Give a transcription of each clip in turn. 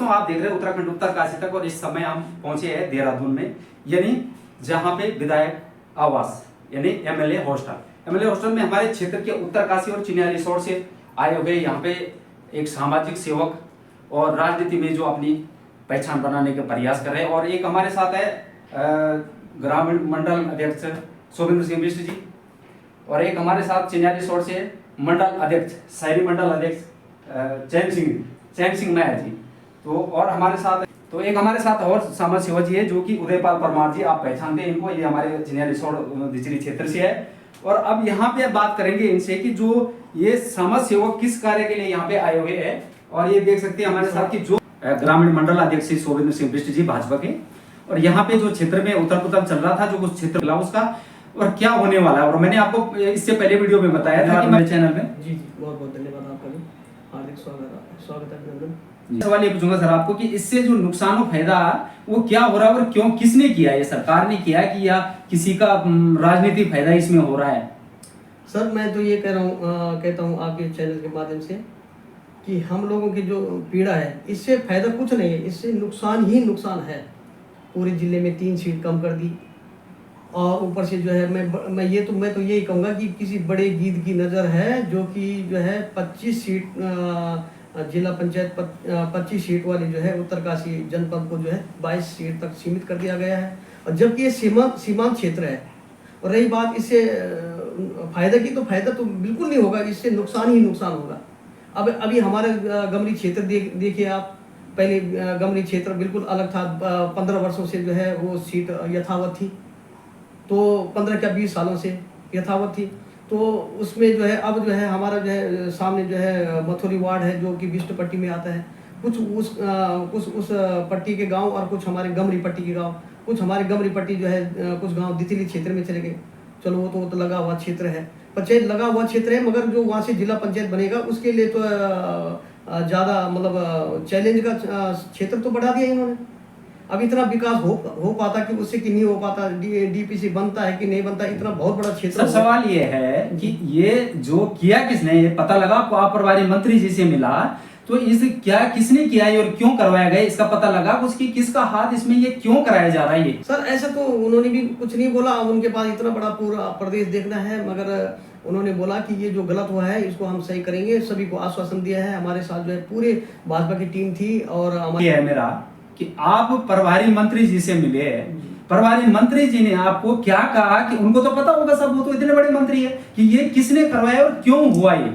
दोस्तों आप देख रहे हैं उत्तराखंड उत्तरकाशी तक और इस समय हम पहुंचे हैं देहरादून में, यानी जहां पे विधायक आवास यानी एमएलए हॉस्टल में हमारे क्षेत्र के उत्तरकाशी और चिन्या रिसोर्ट से आए हुए यहाँ पे एक सामाजिक सेवक और राजनीति में जो अपनी पहचान बनाने का प्रयास कर रहे हैं। और एक हमारे साथ है ग्रामीण मंडल अध्यक्ष शोभेंद्र सिंह बिष्ट जी, और एक हमारे साथ चिन्या रिसोर्ट से मंडल अध्यक्ष शहरी मंडल अध्यक्ष चैन सिंह नायर जी। तो और हमारे साथ और समाज सेवक जी है जो कि उदयपाल परमार जी, आप पहचानते हैं इनको, ये हमारे चिन्या रिसोर्ट दिचरी क्षेत्र से है। और अब यहाँ पे बात करेंगे इनसे कि जो ये समाज सेवक किस कार्य के लिए यहाँ पे आए हुए हैं। और ये देख सकते हैं हमारे साथ कि जो ग्रामीण मंडल अध्यक्ष शोभेंद्र सिंह बिष्ट जी भाजपा के, और यहाँ पे जो क्षेत्र में उथल पुथल चल रहा था, जो कुछ क्षेत्र मिला उसका और क्या होने वाला है, और मैंने आपको इससे पहले वीडियो में बताया था कि मेरे चैनल में। जी बहुत बहुत धन्यवाद आपका भी, हार्दिक स्वागत है। सवाल ये पूछूंगा सर आपको कि इससे जो नुकसान और फायदा वो क्या हो रहा है और क्यों, किसने किया, ये सरकार ने किया कि या किसी का राजनीतिक फायदा इसमें हो रहा है? सर मैं तो ये कहता हूँ आपके चैनल के माध्यम से कि हम लोगों की जो पीड़ा है इससे फायदा कुछ नहीं है, इससे नुकसान ही नुकसान है। पूरे जिले में 3 सीट कम कर दी, और ऊपर से जो है मैं तो यही कहूँगा कि किसी बड़े गीद की नज़र है जो कि जो है 25 सीट जिला पंचायत 25 सीट वाली जो है उत्तरकाशी जनपद को जो है 22 सीट तक सीमित कर दिया गया है, और जबकि ये सीमांत क्षेत्र है। और रही बात इससे फायदा की, तो फायदा तो बिल्कुल नहीं होगा, इससे नुकसान ही नुकसान होगा। अब अभी हमारा गमरी क्षेत्र देखिए आप, पहले गमरी क्षेत्र बिल्कुल अलग था, 15 वर्षों से जो है वो सीट यथावत थी, तो 15 क्या 20 सालों से यथावत थी। तो उसमें जो है अब जो है हमारा जो है सामने जो है मथुरी वार्ड है जो कि बिष्ट पट्टी में आता है, कुछ उस पट्टी के गांव और कुछ हमारे गमरी पट्टी के गांव, कुछ हमारे गमरी पट्टी जो है कुछ गांव दितिली क्षेत्र में चले गए। चलो वो तो लगा हुआ क्षेत्र है, पंचायत लगा हुआ क्षेत्र है, मगर जो वहाँ से जिला पंचायत बनेगा उसके लिए तो ज़्यादा मतलब चैलेंज का क्षेत्र तो बढ़ा दिया इन्होंने। अब इतना विकास हो पाता कि उससे कि नहीं हो पाता, डीपीसी बनता है कि नहीं बनता, इतना बहुत बड़ा क्षेत्र। सवाल ये है कि ये जो किया किसने, ये पता लगा आपको? आप प्रभारी मंत्री जी से मिला तो इस क्या किसने किया है और क्यों करवाया गया, इसका पता लगा? उसकी किसका हाथ इसमें, ये क्यों कराया जा रहा है? ये सर ऐसा तो उन्होंने भी कुछ नहीं बोला, उनके पास इतना बड़ा पूरा प्रदेश देखना है, मगर उन्होंने बोला कि ये जो गलत हुआ है इसको हम सही करेंगे, सभी को आश्वासन दिया है। हमारे साथ जो है पूरे भाजपा की टीम थी। और है मेरा कि आप प्रभारी मंत्री जी से मिले, प्रभारी मंत्री जी ने आपको क्या कहा? कि उनको तो पता होगा सब, वो तो इतने बड़े मंत्री है, कि ये किसने करवाया और क्यों हुआ ये?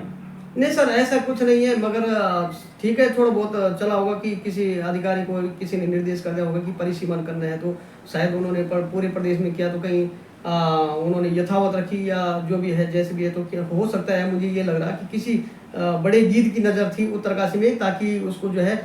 नहीं सर ऐसा कुछ नहीं है, मगर ठीक है थोड़ा बहुत चला होगा कि किसी अधिकारी को किसी ने निर्देश कर दिया होगा कि परिसीमन करना है, तो शायद उन्होंने पूरे प्रदेश में किया, तो कहीं उन्होंने यथावत रखी या जो भी है जैसे भी है, तो हो सकता है। मुझे ये लग रहा कि किसी बड़े गीत की नज़र थी उत्तरकाशी में, ताकि उसको जो है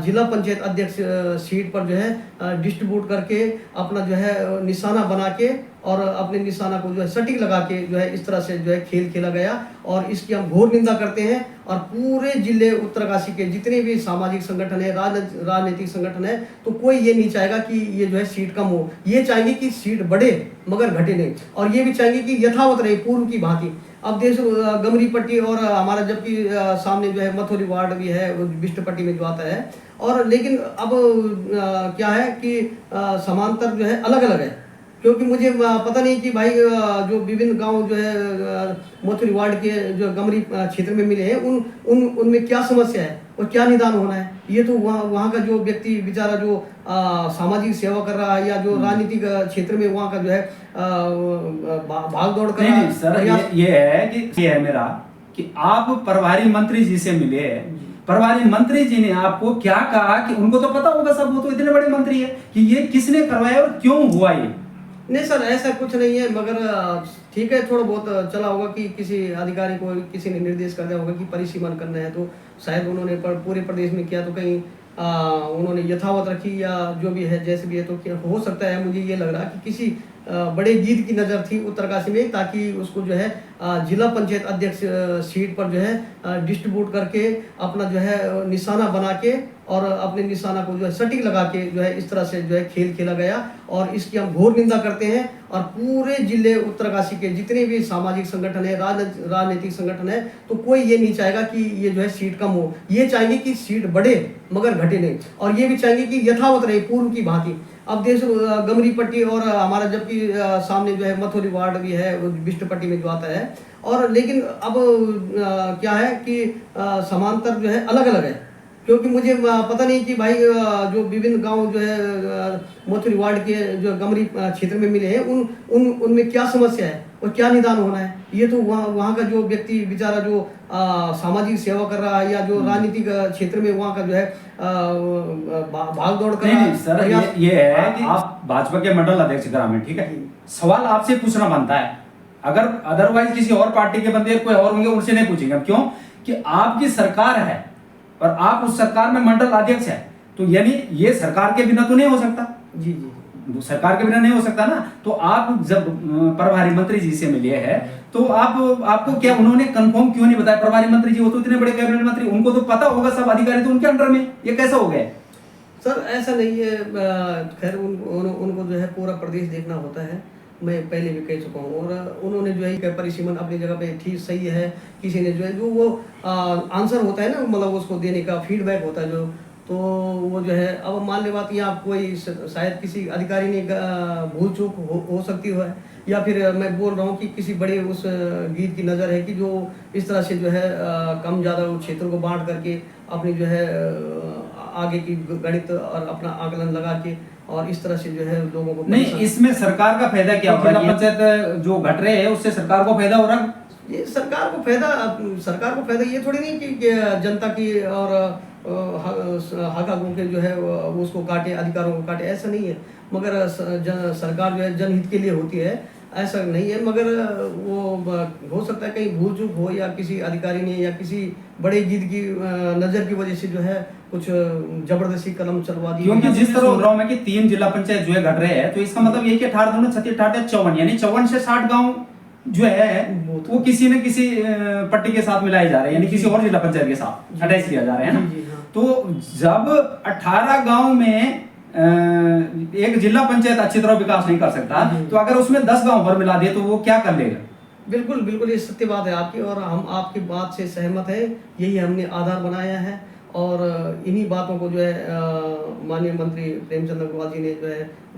जिला पंचायत अध्यक्ष सीट पर जो है डिस्ट्रीब्यूट करके अपना जो है निशाना बना के और अपने निशाना को जो है सटीक लगा के जो है इस तरह से जो है खेल खेला गया, और इसकी हम घोर निंदा करते हैं। और पूरे जिले उत्तरकाशी के जितने भी सामाजिक संगठन है, राजनीतिक संगठन है, तो कोई ये नहीं चाहेगा कि ये जो है सीट कम हो, ये चाहेंगे कि सीट बढ़े मगर घटे नहीं, और ये भी चाहेंगे कि यथावत रहे पूर्व की भांति। अब देश गमरी पट्टी और हमारा जबकि सामने जो है मथुरी वार्ड भी है बिष्ट पट्टी में जो आता है, और लेकिन अब क्या है कि समांतर जो है अलग अलग है, क्योंकि मुझे पता नहीं कि भाई जो विभिन्न गांव जो है मथुरी वार्ड के जो गमरी क्षेत्र में मिले हैं उनमें क्या समस्या है और क्या निदान होना है, ये तो वहाँ का जो व्यक्ति बेचारा जो सामाजिक सेवा कर रहा है या जो राजनीतिक क्षेत्र में वहाँ का जो है भाग दौड़ कर रहा है। सर ये है कि ये है मेरा कि आप प्रभारी मंत्री जी से मिले, प्रभारी मंत्री जी ने आपको क्या कहा? कि उनको तो पता होगा सब, वो तो इतने बड़े मंत्री है, कि ये किसने करवाया और क्यों हुआ ये? नहीं सर ऐसा कुछ नहीं है, मगर ठीक है थोड़ा बहुत चला होगा कि किसी अधिकारी को किसी ने निर्देश कर दिया होगा कि परिसीमन करना है, तो शायद उन्होंने पूरे प्रदेश में किया, तो कहीं उन्होंने यथावत रखी या जो भी है जैसे भी है, तो हो सकता है। मुझे ये लग रहा कि किसी बड़े जीत की नज़र थी उत्तरकाशी में, ताकि उसको जो है जिला पंचायत अध्यक्ष सीट पर जो है डिस्ट्रीब्यूट करके अपना जो है निशाना बना के और अपने निशाना को जो है सटीक लगा के जो है इस तरह से जो है खेल खेला गया, और इसकी हम घोर निंदा करते हैं। और पूरे जिले उत्तरकाशी के जितने भी सामाजिक संगठन है, राजनीतिक संगठन है, तो कोई ये नहीं चाहेगा कि ये जो है सीट कम हो, ये चाहेंगे कि सीट बढ़े मगर घटे नहीं, और ये भी चाहेंगे कि यथावत रहे पूर्व की भांति। अब देश गमरी पट्टी और हमारा जबकि सामने जो है मथुरी वार्ड भी है बिष्ट पट्टी में जो आता है, और लेकिन अब क्या है कि समांतर जो है अलग अलग है, क्योंकि मुझे पता नहीं कि भाई जो विभिन्न गांव जो है मथुरी वार्ड के जो गमरी क्षेत्र में मिले हैं उनमें क्या समस्या है और क्या निदान होना है। ये तो वहाँ का जो व्यक्ति बेचारा जो सामाजिक सेवा कर रहा है या जो राजनीतिक क्षेत्र में वहाँ का जो है भाग दौड़ कर रहा है। सर ये है कि आप भाजपा के मंडल अध्यक्ष ग्रामीण, ठीक है, सवाल आपसे पूछना बनता है। अगर अदरवाइज किसी और पार्टी के बंदे कोई और होंगे उनसे नहीं पूछेंगे। क्यों कि आपकी सरकार है और आप उस सरकार में मंडल अध्यक्ष है, तो यानी ये सरकार के बिना तो नहीं हो सकता। जी जी, सरकार के बिना नहीं हो सकता ना। तो आप जब प्रभारी मंत्री जी से मिले हैं तो आपको क्या उन्होंने कंफर्म क्यों नहीं बताया? प्रभारी मंत्री जी वो तो इतने बड़े कैबिनेट मंत्री, उनको तो पता होगा, सब अधिकारी तो उनके अंडर में, ये कैसा हो गया? सर ऐसा नहीं है, खैर उनको जो है पूरा प्रदेश देखना होता है, मैं पहले भी कह चुका हूँ। और उन्होंने जो है परिसीमन अपनी जगह पे ठीक सही है, किसी ने जो है जो वो आंसर होता है ना, मतलब उसको देने का फीडबैक होता है जो, तो वो जो है अब मान ले बात यहाँ कोई शायद किसी अधिकारी ने भूल चूक हो सकती है, या फिर मैं बोल रहा हूँ कि किसी बड़े उस गीत की नज़र है कि जो इस तरह से जो है कम ज़्यादा क्षेत्र को बांट करके अपनी जो है आगे की गणित और अपना आकलन लगा के और इस तरह से जो है लोगों को नहीं, इसमें सरकार का फायदा क्या होगा? पंचायत जो घट रहे हैं उससे सरकार को फायदा हो रहा है? ये सरकार को फायदा ये थोड़ी नहीं कि जनता की और हकों के जो है वो उसको काटे, अधिकारों को काटे, ऐसा नहीं है। मगर सरकार जो है जनहित के लिए होती है, ऐसा नहीं है। मगर वो हो सकता है कहीं भूल चूक हो या किसी अधिकारी ने या किसी बड़े जीत की नज़र की वजह से जो है कुछ जबरदस्ती कलम चलवा दी। क्योंकि जिस तरह बोल रहा हूं मैं कि 3 जिला पंचायत जो है घट रहे हैं, तो इसका मतलब ये कि 18 दूनी 36 18 54, यानी 54 से 60 गांव जो है वो किसी न किसी पट्टी के साथ मिलाए जा रहे हैं, यानी किसी और जिला पंचायत के साथ अटैच किया जा रहा है ना। तो जब 18 गांव में एक जिला पंचायत अच्छी तरह विकास नहीं कर सकता, तो अगर उसमें 10 गांव और मिला दिए तो वो क्या कर लेगा? बिल्कुल बिल्कुल, ये सत्य बात है आपकी, और हम आपकी बात से सहमत है। यही हमने आधार बनाया है, और इन्हीं बातों को जो है माननीय मंत्री प्रेमचंद अग्रवाल जी ने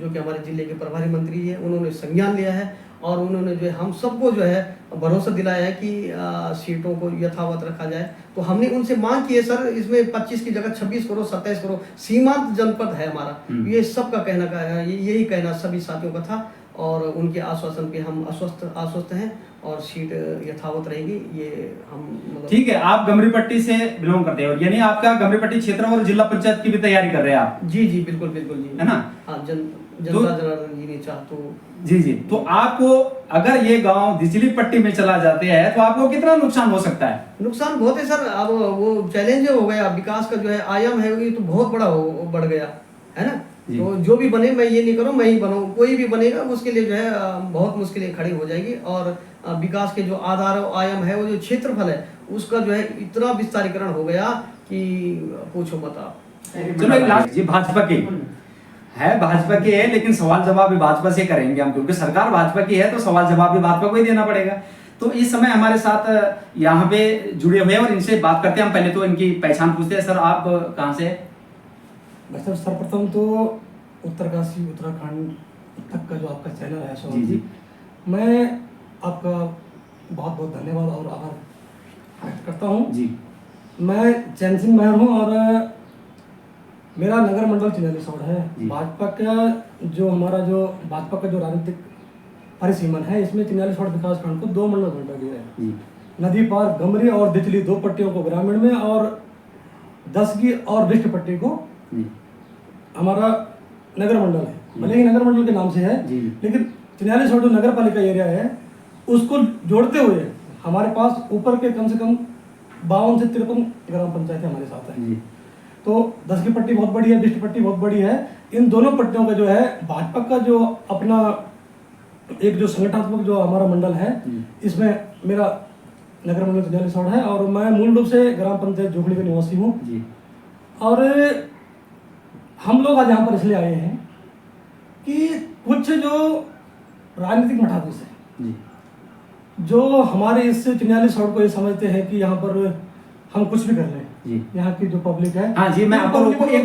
जो कि हमारे जिले के प्रभारी मंत्री है, उन्होंने संज्ञान लिया है, और उन्होंने जो है हम सबको जो है भरोसा दिलाया है कि सीटों को यथावत रखा जाए। तो हमने उनसे मांग की है सर, इसमें 25 की जगह 26 करो, 27 करो, सीमांत जनपद है हमारा, ये सबका कहना का यही कहना सभी साथियों का था, और उनके आश्वासन पे हम आश्वस्त हैं, और सीट यथावत रहेगी। ये हम ठीक है। आप गमरी पट्टी से बिलोंग करते हो, यानी आपका गमरी पट्टी क्षेत्र और जिला पंचायत की भी तैयारी कर रहे हैं आप? जी जी बिल्कुल बिल्कुल जी, है ना। हाँ, जनता जनार्दन जी ने चाह तो जी। तो आपको अगर ये गांव निचली पट्टी में चला जाते हैं तो आपको कितना नुकसान हो सकता है? नुकसान बहुत है सर। अब वो चैलेंज हो गया, विकास का जो है आयाम है ये तो बहुत बड़ा बढ़ गया है ना। तो जो भी बने, मैं ये नहीं करूँ मैं ही बनूँ, कोई भी बनेगा उसके लिए जो है बहुत मुश्किलें खड़ी हो जाएगी, और विकास के जो आधार और आयाम है, वो जो क्षेत्रफल है उसका जो है इतना विस्तारीकरण हो गया कि पूछो मत आप। चलो लास्ट जी, भाजपा की है, भाजपा की है, लेकिन सवाल जवाब भी भाजपा से करेंगे हम, क्योंकि सरकार भाजपा की है तो सवाल जवाब भी भाजपा को ही देना पड़ेगा। तो इस समय हमारे साथ यहाँ पे जुड़े हुए हैं और इनसे बात करते हैं। हम पहले तो इनकी पहचान पूछते हैं। सर आप कहाँ से? सर सर्वप्रथम तो उत्तरकाशी उत्तराखंड तक का जो आपका चैनल है सौरभ जी, मैं आपका बहुत बहुत धन्यवाद और आभार व्यक्त करता हूँ जी। मैं चैन सिंह महर हूँ और मेरा नगर मंडल चिन्याली सौड़ है। भाजपा का जो भाजपा का जो राजनीतिक परिसीमन है, इसमें चिन्याली सौड़ विकास खंड को 2 मंडल बांटा गया है। नदी पार गमरी और दिचली 2 पट्टियों को ग्रामीण में, और 10 की और बिष्ट पट्टी को हमारा नगर मंडल है। भले ही नगर मंडल के नाम से है, लेकिन चिन्याली सौड़ जो नगर पालिका एरिया है उसको जोड़ते हुए हमारे पास ऊपर के कम से कम 52 से 53 ग्राम पंचायतें हमारे साथ है। तो 10 की पट्टी बहुत बड़ी है, बिष्ट पट्टी बहुत बड़ी है। इन दोनों पट्टियों का जो है भाजपा का जो अपना एक जो संगठनात्मक जो हमारा मंडल है, इसमें मेरा नगर मंडल चिन्यालीस वार्ड है और मैं मूल रूप से ग्राम पंचायत जोगड़ी का निवासी हूँ। जी। और हम लोग आज यहाँ पर इसलिए आए हैं कि कुछ जो राजनीतिक मठाधीश है, जी। जो हमारे इस चिन्यालीस वार्ड को ये समझते हैं कि यहाँ पर हम कुछ भी कर लें, जी। यहाँ की जो पब्लिक है। हाँ जी, मैं आपको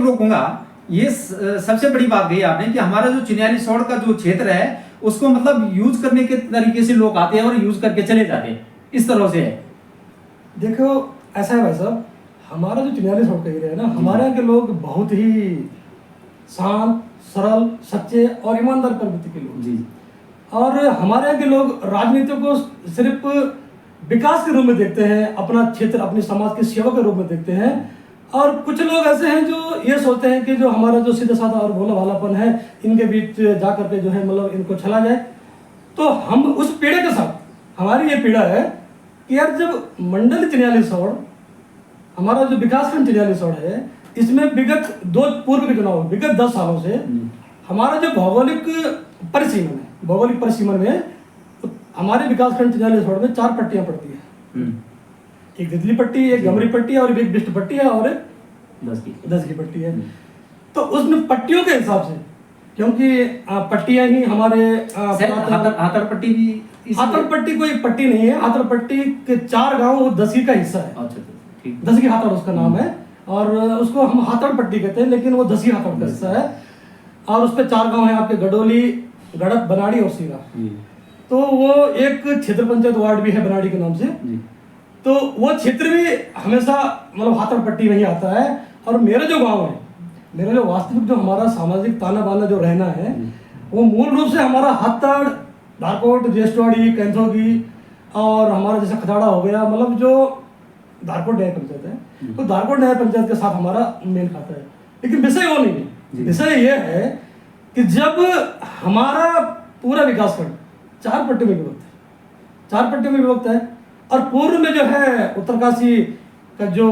रोकूंगा। ये सबसे बड़ी बात कही आपने कि हमारा जो चिन्यालीस वार्ड का जो क्षेत्र है उसको मतलब यूज करने के तरीके से लोग आते हैं और यूज करके चले जाते हैं, इस तरह से है। देखो ऐसा है भाई साहब, हमारा जो चिन्यालीस वार्ड का एरिया है ना, हमारे यहाँ के लोग बहुत ही शांत, सरल, सच्चे और ईमानदार प्रवृत्ति के लोग। जी। और हमारे यहाँ के लोग राजनीति को सिर्फ विकास के रूप में देखते हैं, अपना क्षेत्र, अपने समाज के सेवा के रूप में देखते हैं। और कुछ लोग ऐसे हैं जो ये सोचते हैं कि जो हमारा जो सीधा साधा और भोला भालापन है, इनके बीच जा करके जो है मतलब इनको छला जाए। तो हम उस पीड़ा के साथ, हमारी ये पीड़ा है कि यार जब मंडल चिन्यालीस वार्ड, हमारा जो विकासखंड चिन्यालीस वार्ड है, इसमें विगत दो पूर्व के चुनाव, विगत 10 सालों से हमारा जो भौगोलिक परिसीमन है, भौगोलिक परिसीमन में हमारे विकासखंड चिन्यालीस वार्ड में 4 पट्टियां पड़ती है। एक तितली पट्टी, एक गमरी पट्टी और एक बिष्ट पट्टी है और एक 10 की पट्टी है। तो उसमें पट्टियों के हिसाब से, क्योंकि पट्टियां ही हमारे हाथड़ पट्टी भी, हाथड़ पट्टी कोई पट्टी नहीं है, हाथड़ पट्टी के 4 गांव वो 10 का हिस्सा है। अच्छा, 10 हाथड़ उसका नाम है और उसको हम हाथड़ पट्टी कहते हैं, लेकिन वो 10 हाथड़ का हिस्सा है। और उस पे 4 गांव है आपके, गडोली, गड़त, बनाड़ी और सीरा। तो वो एक क्षेत्र पंचायत वार्ड भी है बनाड़ी के नाम से। तो वो क्षेत्र भी हमेशा मतलब हाथड़ पट्टी में ही आता है। और मेरा जो गांव है, मेरा जो वास्तविक जो हमारा सामाजिक ताना बाना जो रहना है, वो मूल रूप से हमारा हाथड़, धारकोट, ज्येष्ठवाड़ी, कैंथोगी और हमारा जैसे खताड़ा हो गया, मतलब जो धारकोट न्याय पंचायत है, तो धारकोट न्याय पंचायत के साथ हमारा मेल खाता है। लेकिन विषय वो नहीं है, विषय ये है कि जब हमारा पूरा विकासखंड 4 पट्टी में विभक्त है, 4 पट्टी में विभक्त है और पूर्व में जो है उत्तरकाशी का जो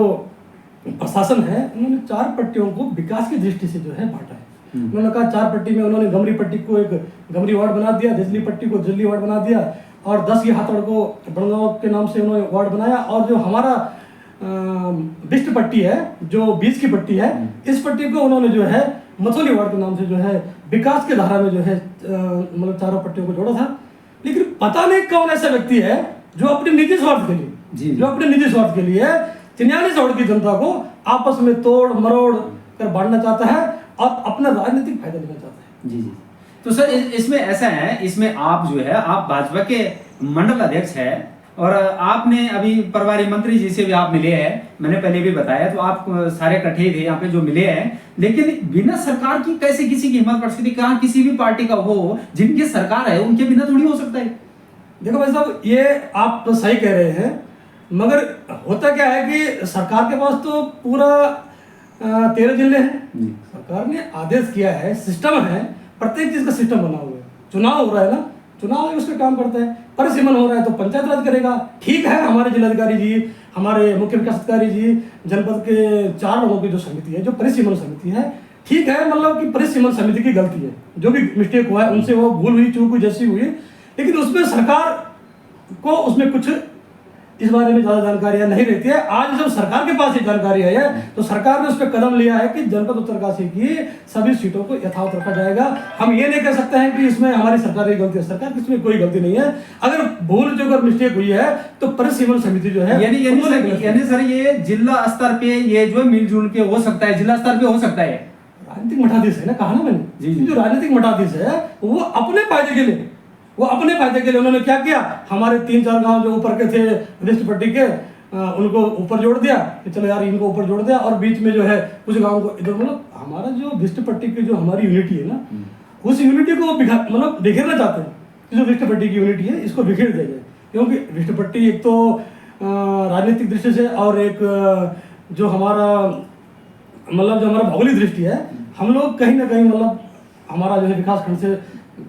प्रशासन है, उन्होंने 4 पट्टियों को विकास की दृष्टि से जो है बांटा है। उन्होंने कहा 4 पट्टी में उन्होंने गमरी पट्टी को एक गमरी वार्ड बना दिया, जजली पट्टी को जजली वार्ड बना दिया और 10 की हाथड़ को बड़गांव के नाम से उन्होंने वार्ड बनाया। और जो हमारा बिष्ट पट्टी है, जो 20 की पट्टी है, इस पट्टी को उन्होंने जो है मथोली वार्ड के नाम से जो है विकास के धारा में जो है मतलब 4 पट्टियों को जोड़ा था। लेकिन पता नहीं कौन ऐसा व्यक्ति है जो अपने निजी स्वार्थ के लिए, जो अपने निजी स्वार्थ के लिए चिन्यालीस वार्ड की जनता को आपस में तोड़ मरोड़ कर बांटना चाहता है और अपना राजनीतिक फायदा लेना चाहता है। जी जी। तो सर इसमें ऐसा है, इसमें आप जो है आप भाजपा के मंडल अध्यक्ष है और आपने अभी प्रभारी मंत्री जी से भी आप मिले हैं, मैंने पहले भी बताया, तो आप सारे इकट्ठे थे यहाँ पे जो मिले हैं। लेकिन बिना सरकार की कैसे किसी की हिम्मत पड़ सकती, कहाँ किसी भी पार्टी का हो, जिनकी सरकार है उनके बिना थोड़ी हो सकता है। देखो भाई साहब, ये आप तो सही कह रहे हैं, मगर होता क्या है कि सरकार के पास तो पूरा 13 जिले हैं। सरकार ने आदेश किया है, सिस्टम है, प्रत्येक चीज का सिस्टम बना हुआ है। चुनाव हो रहा है ना, चुनाव उसका काम करता है, परिसीमन हो रहा है तो पंचायत राज करेगा। ठीक है, हमारे जिलाधिकारी जी, हमारे मुख्य विकास अधिकारी जी, जनपद के 4 लोगों की जो समिति है, जो परिसीमन समिति है, ठीक है, मतलब कि परिसीमन समिति की गलती है, जो भी मिस्टेक हुआ है उनसे वो भूल हुई, चूक हुई, जैसी हुई, लेकिन उसमें सरकार को उसमें कुछ इस बारे में ज्यादा जानकारियां नहीं रहती है। आज जब सरकार के पास ये जानकारी है तो सरकार ने उस पर कदम लिया है कि जनपद उत्तरकाशी की सभी सीटों को यथावत रखा जाएगा। हम ये नहीं कह सकते हैं कि इसमें हमारी सरकार की गलती है, सरकार की इसमें कोई गलती नहीं है। अगर भूल चूक और मिस्टेक हुई है तो परिसीमन समिति जो है, यानी सर ये जिला स्तर पे ये जो मिलजुल के हो सकता है, जिला स्तर पे हो सकता है। राजनीतिक मठाधीश है ना, कहा ना मैंने, जो राजनीतिक मठाधीश है वो अपने फायदे के लिए, उन्होंने क्या किया, हमारे 3-4 गांव जो ऊपर के थे वेस्ट पट्टी के, उनको ऊपर जोड़ दिया कि चलो यार इनको ऊपर जोड़ दिया, और बीच में जो है कुछ गांव को इधर, मतलब हमारा जो वेस्ट पट्टी की जो हमारी यूनिटी है ना, उस यूनिटी को मतलब बिखेरना चाहते हैं। जो वेस्ट पट्टी की यूनिटी है इसको बिखेर देंगे, क्योंकि वेस्ट पट्टी एक तो राजनीतिक दृष्टि से और एक जो हमारा मतलब जो हमारा भौगोलिक दृष्टि है, हम लोग कहीं ना कहीं मतलब हमारा जो है विकासखंड से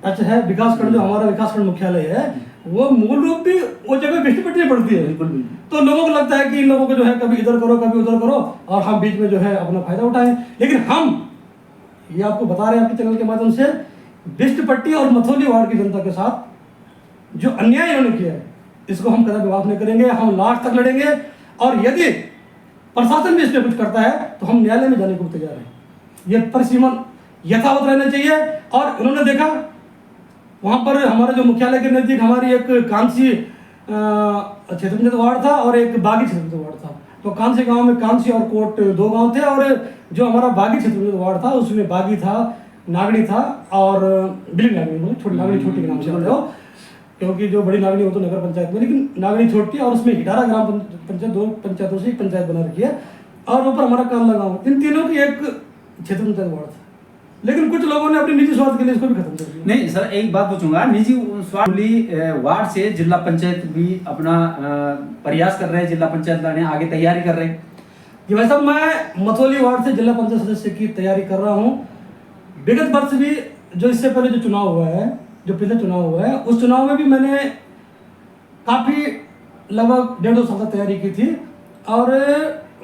टच है। विकासखंड जो हमारा विकासखंड मुख्यालय है वो मूल रूप भी वो जगह वेस्ट पट्टी में पड़ती है। बिल्कुल। तो लोगों को लगता है कि इन लोगों को जो है कभी इधर करो कभी उधर करो और हम बीच में जो है अपना फायदा उठाएं। लेकिन हम ये आपको बता रहे हैं आपके चैनल के माध्यम से, वेस्ट पट्टी और मथौली वार्ड की जनता के साथ जो अन्याय इन्होंने किया है इसको हम कदापि माफ नहीं करेंगे, हम लास्ट तक लड़ेंगे। और यदि प्रशासन भी इसमें कुछ करता है तो हम न्यायालय में जाने को तैयार हैं। ये परिसीमन यथावत रहना चाहिए। और उन्होंने देखा वहाँ पर हमारे जो मुख्यालय के नज़दीक हमारी एक कांसी क्षेत्र पंचायत वार्ड था और एक बागी क्षेत्र पंचायत वार्ड था। तो कांसी गांव में कांसी और कोट 2 गांव थे, और जो हमारा बागी क्षेत्र पंचायत वार्ड था उसमें बागी था, नागड़ी था और बिलिंग नागड़ी, मतलब छोटी नागड़ी छोटी के नाम से होते हो, क्योंकि जो बड़ी नागड़ी हो तो नगर पंचायत में, लेकिन नागड़ी छोटी और उसमें 11 ग्राम पंचायत 2 पंचायतों से एक पंचायत बना रखी है। और ऊपर हमारा काम लगा, इन तीनों की एक क्षेत्र पंचायत वार्ड था। लेकिन कुछ लोगों ने अपनी निजी स्वार्थ के लिए इसको भी खत्म कर दिया। नहीं सर, एक बात पूछूंगा, निजी स्वार्थ वार्ड से जिला पंचायत भी अपना प्रयास कर रहे हैं, जिला पंचायत लाने आगे तैयारी कर रहे हैं। जी भाई साहब, मैं मथोली वार्ड से जिला पंचायत सदस्य की तैयारी कर रहा हूँ। विगत वर्ष भी जो इससे पहले जो चुनाव हुआ है, जो पिछले चुनाव हुआ है, उस चुनाव में भी मैंने काफ़ी लगभग 1.5-2 साल तक तैयारी की थी। और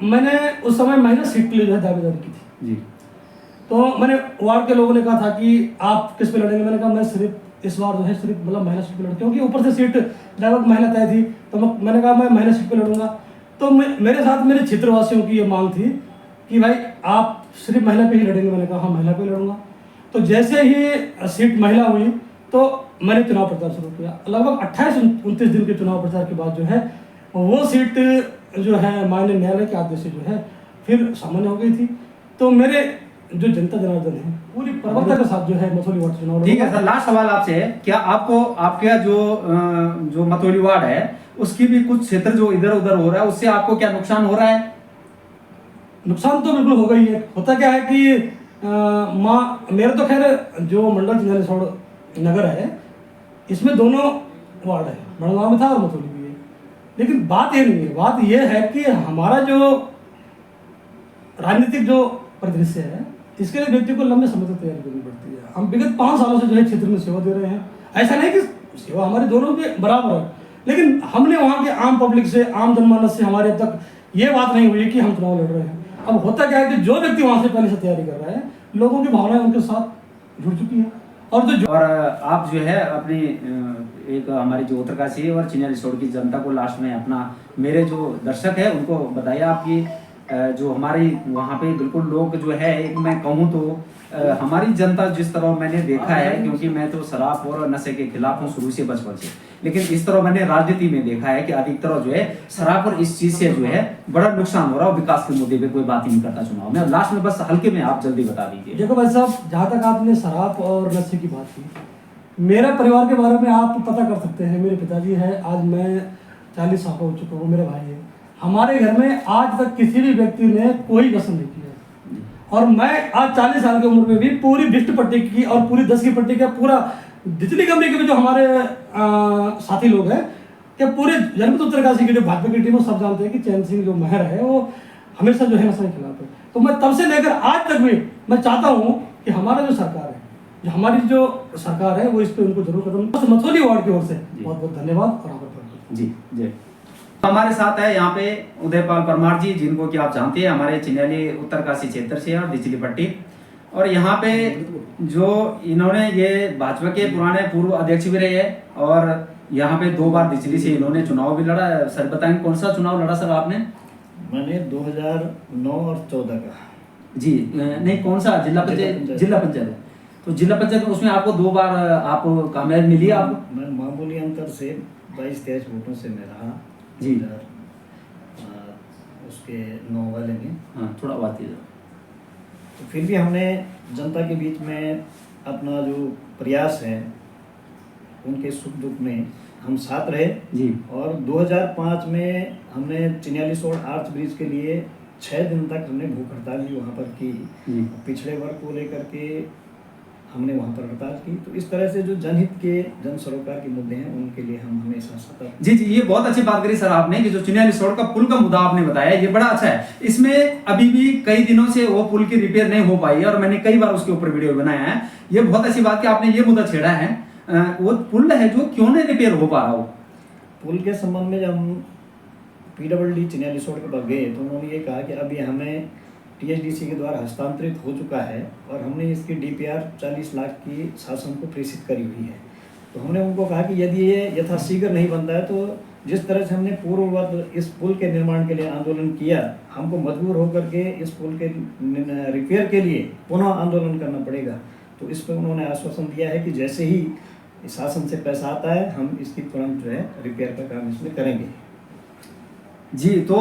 मैंने उस समय महिला सीट के लिए जो है दावेदारी की थी जी। तो मैंने वार्ड के लोगों ने कहा था कि आप किस पे लड़ेंगे। मैंने कहा मैं सिर्फ इस बार जो है सिर्फ मतलब महिला सीट पे लड़ूँ, क्योंकि ऊपर से सीट लगभग महिला तय थी। तो मैंने कहा मैं महिला सीट पे लड़ूंगा। तो मेरे साथ मेरे क्षेत्रवासियों की ये मांग थी कि भाई आप सिर्फ महिला पे ही लड़ेंगे। मैंने कहा हाँ महिला पे लड़ूंगा। तो जैसे ही सीट महिला हुई तो मैंने चुनाव प्रचार शुरू किया। लगभग 28-29 दिन के चुनाव प्रचार के बाद जो है वो सीट जो है माननीय न्यायालय के आदेश से जो है फिर सामान्य हो गई थी। तो मेरे जो जनता जनार्दन है पूरी प्रबलता के साथ जो है मथोली वार्ड चुनाव। ठीक है सर, लास्ट सवाल आपसे है, क्या आपको आपका जो मथोली वार्ड है उसकी भी कुछ क्षेत्र जो इधर उधर हो रहा है उससे आपको क्या नुकसान हो रहा है? नुकसान तो बिल्कुल होगा ही है। होता क्या है कि मेरा तो खैर जो मंडल चिन्यालीसौड़ नगर है इसमें दोनों वार्ड है, बड़गांव में था और मथोली भी है। लेकिन बात ये नहीं है, बात ये है कि हमारा जो राजनीतिक जो परिदृश्य है इसके लिए व्यक्ति को लंबे समय तक तैयारी करनी पड़ती है। हम विगत 5 सालों से जो है क्षेत्र में सेवा दे रहे हैं। ऐसा नहीं कि सेवा हमारे दोनों के बराबर है, लेकिन हमने वहाँ के आम पब्लिक से, आम जनमानस से हमारे अब तक ये बात नहीं हुई कि हम चुनाव लड़ रहे हैं। अब होता क्या है कि जो व्यक्ति वहाँ से पहले से तैयारी कर रहा है, लोगों की भावनाएं उनके साथ जुड़ चुकी है। और आप जो है अपनी एक हमारी जो उत्तरकाशी और चिन्यालीसौड़ की जनता को लास्ट में अपना, मेरे जो दर्शक है उनको बताइए आपकी जो हमारी वहाँ पे बिल्कुल लोग जो है, एक मैं कहूँ तो हमारी जनता जिस तरह मैंने देखा है, क्योंकि मैं तो शराब और नशे के खिलाफ हूँ शुरू से बचपन से, लेकिन इस तरह मैंने राजनीति में देखा है कि अधिकतर जो है शराब और इस चीज से जो है बड़ा नुकसान हो रहा है। विकास के मुद्दे पे कोई बात ही नहीं करता चुनाव में। लास्ट में बस हल्के में आप जल्दी बता दीजिए। देखो भाई साहब, जहाँ तक आपने शराब और नशे की बात की, मेरा परिवार के बारे में आप पता कर सकते हैं। मेरे पिताजी है, आज मैं 40 साल का हो चुका हूँ, मेरे भाई है। हमारे घर में आज तक किसी भी व्यक्ति ने कोई व्यसन नहीं किया। और मैं आज 40 साल की उम्र में भी पूरी बिस्ट पट्टी की और पूरी 10 की पट्टी का पूरा जितनी कंपनी के भी जो हमारे साथी लोग हैं, क्या पूरे जनपद उत्तरकाशी की जो भाजपा की टीम है सब जानते हैं कि चैन सिंह जो महर है वो हमेशा जो है नशा के खिलाफ है। तो मैं तब से लेकर आज तक भी मैं चाहता हूँ कि हमारा जो सरकार है, जो हमारी जो सरकार है वो इस पर उनको जरूर कदम। मथोली वार्ड की ओर से बहुत बहुत धन्यवाद और आभार जी जी। हमारे साथ है यहाँ पे उदयपाल परमार जी, जिनको कि आप जानते हैं हमारे चिन्याली उत्तरकाशी क्षेत्र से और बिजली पट्टी। और यहाँ पे जो इन्होंने ये भाजपा के पुराने पूर्व अध्यक्ष भी रहे हैं और यहाँ पे 2 बार बिजली से इन्होंने चुनाव भी लड़ा। सर बताएंगे कौन सा चुनाव लड़ा सर आपने? मैंने 2009 और 14 का। जी नहीं, कौन सा? जिला पंचायत। तो जिला पंचायत में उसमें आपको 2 बार आप कामयाबी मिली? आप मैं मामूली अंतर से 22-23 वोटों से मैं रहा जी। उसके 9 वाले में। हाँ, थोड़ा बात कीजिए। तो फिर भी हमने जनता के बीच में अपना जो प्रयास है, उनके सुख दुख में हम साथ रहे जी। और 2005 में हमने चिन्यालीसौड़ आर्च ब्रिज के लिए 6 दिन तक हमने भूख हड़ताल भी वहाँ पर की। पिछड़े वर्ग को लेकर के हमने वहाँ पर हड़ताल की। तो इस तरह से जो जनहित के, जन सरोकार के मुद्दे हैं उनके लिए हम हमेशा सतर्क। जी जी, ये बहुत अच्छी बात करी सर आपने कि जो चिन्यालीसौड़ का पुल का मुद्दा आपने बताया, ये बड़ा अच्छा है। इसमें अभी भी कई दिनों से वो पुल की रिपेयर नहीं हो पाई है और मैंने कई बार उसके ऊपर वीडियो बनाया है। ये बहुत अच्छी बात कि आपने ये मुद्दा छेड़ा है। वो पुल है जो क्यों नहीं रिपेयर हो पा रहा हो? पुल के संबंध में जब हम PWD चिन्यालीसौड़ के पास गए तो उन्होंने ये कहा कि अभी हमें TSDC के द्वारा हस्तांतरित हो चुका है और हमने इसकी DPR 40 लाख की शासन को प्रेषित करी हुई है। तो हमने उनको कहा कि यदि ये यथाशीघ्र नहीं बनता है तो जिस तरह से हमने पूर्ववत इस पुल के निर्माण के लिए आंदोलन किया, हमको मजबूर होकर के इस पुल के रिपेयर के लिए पुनः आंदोलन करना पड़ेगा। तो इस पर उन्होंने आश्वासन दिया है कि जैसे ही शासन से पैसा आता है हम इसकी तुरंत जो है रिपेयर का काम इसमें करेंगे। जी, तो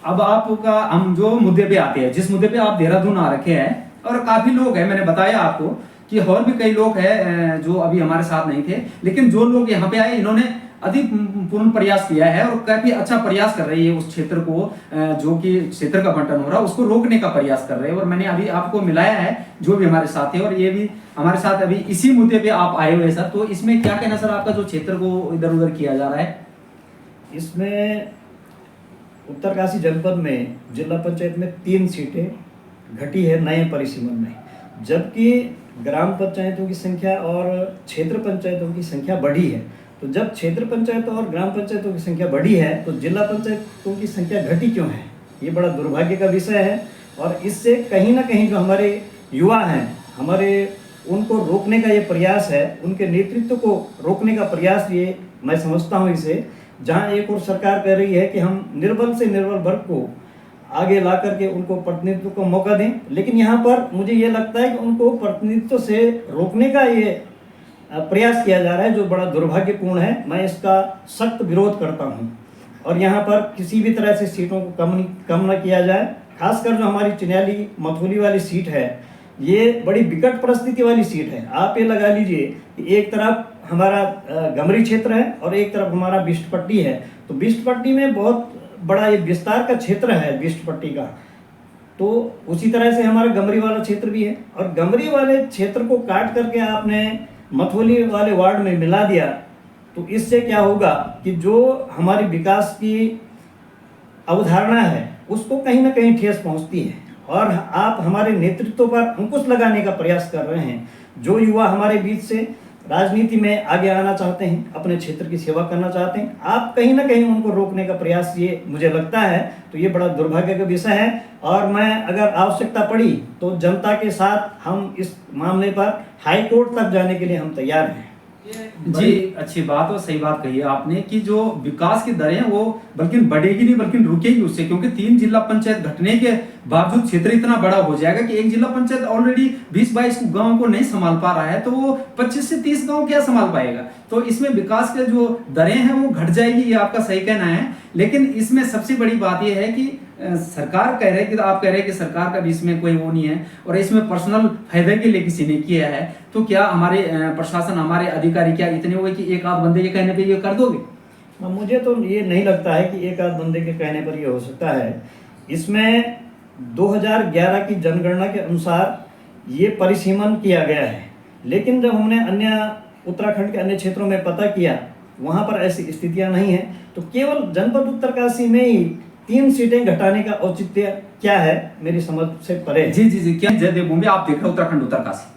अब आपका हम जो मुद्दे पे आते हैं, जिस मुद्दे पे आप देहरादून आ रखे हैं और काफी लोग हैं, मैंने बताया आपको कि और भी कई लोग हैं जो अभी हमारे साथ नहीं थे, लेकिन जो लोग यहाँ पे आए इन्होंने अति पूर्ण प्रयास किया है और काफी अच्छा प्रयास कर रही है उस क्षेत्र को, जो कि क्षेत्र का बंटन हो रहा है उसको रोकने का प्रयास कर रहे हैं। और मैंने अभी आपको मिलाया है जो भी हमारे साथ है, और ये भी हमारे साथ अभी इसी मुद्दे पे आप आए हुए सर। तो इसमें क्या कहना सर आपका, जो क्षेत्र को इधर उधर किया जा रहा है? इसमें उत्तरकाशी जनपद में जिला पंचायत में 3 सीटें घटी है नए परिसीमन में, जबकि ग्राम पंचायतों की संख्या और क्षेत्र पंचायतों की संख्या बढ़ी है। तो जब क्षेत्र पंचायतों और ग्राम पंचायतों की संख्या बढ़ी है तो जिला पंचायतों की संख्या घटी क्यों है? ये बड़ा दुर्भाग्य का विषय है। और इससे कहीं ना कहीं जो हमारे युवा हैं, हमारे उनको रोकने का ये प्रयास है, उनके नेतृत्व को रोकने का प्रयास ये मैं समझता हूँ इसे। जहाँ एक और सरकार कह रही है कि हम निर्बल से निर्बल वर्ग को आगे ला करके उनको प्रतिनिधित्व को मौका दें, लेकिन यहाँ पर मुझे ये लगता है कि उनको प्रतिनिधित्व से रोकने का ये प्रयास किया जा रहा है, जो बड़ा दुर्भाग्यपूर्ण है। मैं इसका सख्त विरोध करता हूँ और यहाँ पर किसी भी तरह से सीटों को कम न किया जाए। खासकर जो हमारी चिन्याली मथुली वाली सीट है, ये बड़ी विकट परिस्थिति वाली सीट है। आप ये लगा लीजिए कि एक तरफ हमारा गमरी क्षेत्र है और एक तरफ हमारा बिष्ट पट्टी है। तो बिष्ट पट्टी में बहुत बड़ा ये विस्तार का क्षेत्र है बिष्ट पट्टी का, तो उसी तरह से हमारा गमरी वाला क्षेत्र भी है। और गमरी वाले क्षेत्र को काट करके आपने मथुली वाले वार्ड में मिला दिया, तो इससे क्या होगा कि जो हमारी विकास की अवधारणा है उसको कहीं ना कहीं ठेस पहुंचती है। और आप हमारे नेतृत्व पर अंकुश लगाने का प्रयास कर रहे हैं। जो युवा हमारे बीच से राजनीति में आगे आना चाहते हैं, अपने क्षेत्र की सेवा करना चाहते हैं, आप कहीं ना कहीं उनको रोकने का प्रयास, ये मुझे लगता है तो ये बड़ा दुर्भाग्य का विषय है। और मैं अगर आवश्यकता पड़ी तो जनता के साथ हम इस मामले पर हाई कोर्ट तक जाने के लिए हम तैयार हैं। जी, अच्छी बात और सही बात कही है आपने कि जो विकास की दरें वो बल्कि बढ़ेगी नहीं बल्कि रुकेगी उससे, क्योंकि 3 जिला पंचायत घटने के बावजूद क्षेत्र इतना बड़ा हो जाएगा कि एक जिला पंचायत ऑलरेडी 20-22 गांव को नहीं संभाल पा रहा है, तो वो 25 से 30 गांव क्या संभाल पाएगा। तो इसमें विकास के जो दरें हैं वो घट जाएगी, ये आपका सही कहना है। लेकिन इसमें सबसे बड़ी बात यह है कि सरकार कह रहे हैं कि आप कह रहे हैं कि सरकार का भी इसमें कोई वो नहीं है और इसमें पर्सनल फायदे के लिए किसी ने किया है, तो क्या हमारे प्रशासन, हमारे अधिकारी क्या इतने हुए कि एक आध बंदे के कहने पे ये कर दोगे? मुझे तो ये नहीं लगता है कि एक आध बंदे के कहने पर ये हो सकता है। इसमें 2011 की जनगणना के अनुसार ये परिसीमन किया गया है, लेकिन जब हमने अन्य उत्तराखंड के अन्य क्षेत्रों में पता किया वहाँ पर ऐसी स्थितियाँ नहीं हैं। तो केवल जनपद उत्तरकाशी में ही 3 सीटें घटाने का औचित्य क्या है, मेरी समझ से परे। जी, क्या जय देवभूमि, आप देख रहे हो उत्तराखंड उत्तरकाशी।